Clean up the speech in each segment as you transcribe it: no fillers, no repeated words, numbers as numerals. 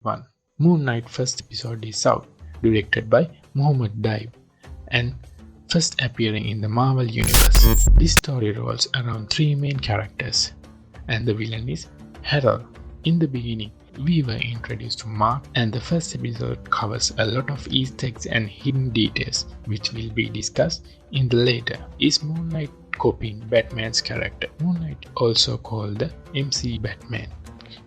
1. Moon Knight first episode is out, directed by Mohammed Daib and first appearing in the Marvel Universe. This story revolves around three main characters, and the villain is Harold. In the beginning, we were introduced to Mark, and the first episode covers a lot of Easter eggs and hidden details, which will be discussed in the later. Is Moon Knight copying Batman's character? Moon Knight also called the MC Batman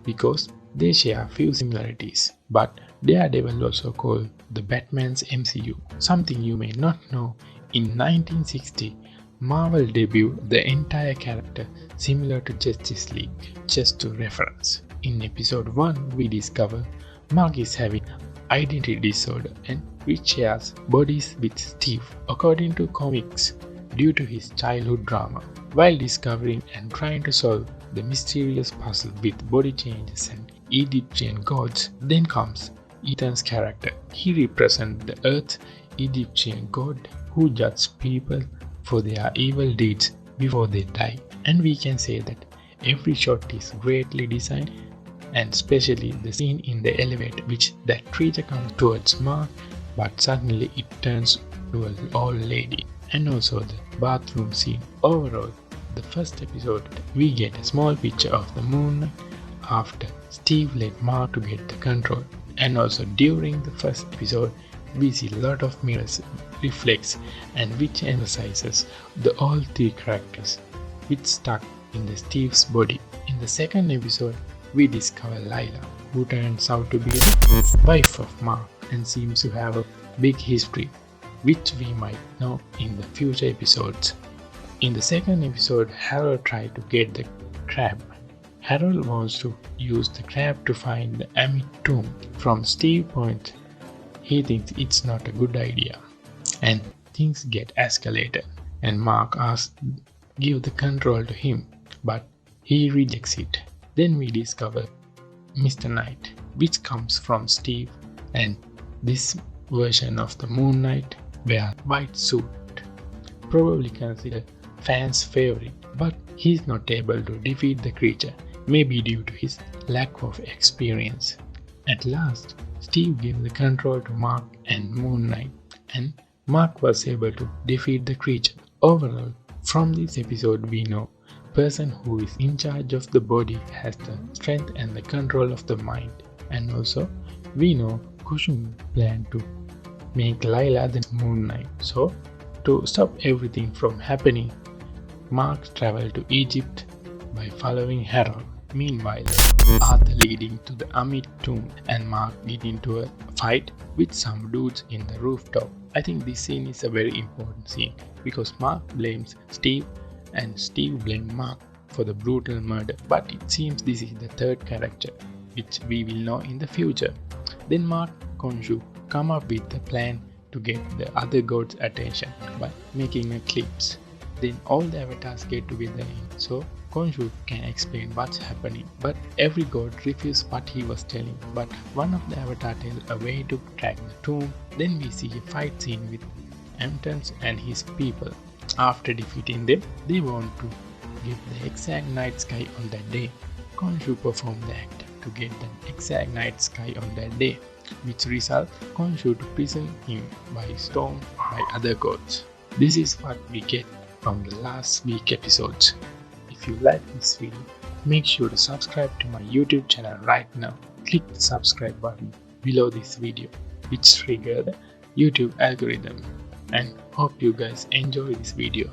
because they share few similarities, but Daredevil also called the Batman's MCU. Something you may not know, in 1960, Marvel debuted the entire character similar to Justice League, just to reference. In episode 1, we discover Mark is having identity disorder and which shares bodies with Steve, according to comics, due to his childhood drama. While discovering and trying to solve the mysterious puzzle with body changes and Egyptian gods, then comes Ethan's character. He represents the Earth Egyptian god who judges people for their evil deeds before they die. And we can say that every shot is greatly designed, and especially the scene in the elevator which that creature comes towards Mark, but suddenly it turns to an old lady. And also the bathroom scene. Overall, the first episode we get a small picture of the Moon Knight after Steve let Mark to get the control. And also during the first episode we see a lot of mirrors, reflects, and which emphasizes the all three characters which stuck in the Steve's body. In the second episode we discover Lilla, who turns out to be the wife of Mark and seems to have a big history, which we might know in the future episodes. In the second episode, Harold tries to get the crab. Harold wants to use the crab to find the Amit tomb. From Steve's point, he thinks it's not a good idea, and things get escalated, and Mark asks give the control to him, but he rejects it. Then we discover Mr. Knight, which comes from Steve, and this version of the Moon Knight wears white suit, probably considered fans' favorite, but he's not able to defeat the creature, maybe due to his lack of experience. At last, Steve gave the control to Mark and Moon Knight, and Mark was able to defeat the creature. Overall, from this episode we know person who is in charge of the body has the strength and the control of the mind. And also, we know Kushum planned to make Lilla the Moon Knight. So, to stop everything from happening, Mark traveled to Egypt by following Harold. Meanwhile, Arthur leading to the Amit tomb, and Mark get into a fight with some dudes in the rooftop. I think this scene is a very important scene because Mark blames Steve and Steve blames Mark for the brutal murder, but it seems this is the third character which we will know in the future. Then Mark Khonshu come up with the plan to get the other gods' attention by making eclipse. Then all the avatars get together so Khonshu can explain what's happening, but every god refuses what he was telling. But one of the avatars tells a way to track the tomb. Then we see a fight scene with Amtons and his people. After defeating them, they want to give the exact night sky on that day. Khonshu performed the act to get the exact night sky on that day, which results Khonshu to prison him by storm by other gods. This is what we get from the last week episodes. If you like this video, make sure to subscribe to my YouTube channel right now. Click the subscribe button below this video, which triggers the YouTube algorithm. And hope you guys enjoy this video.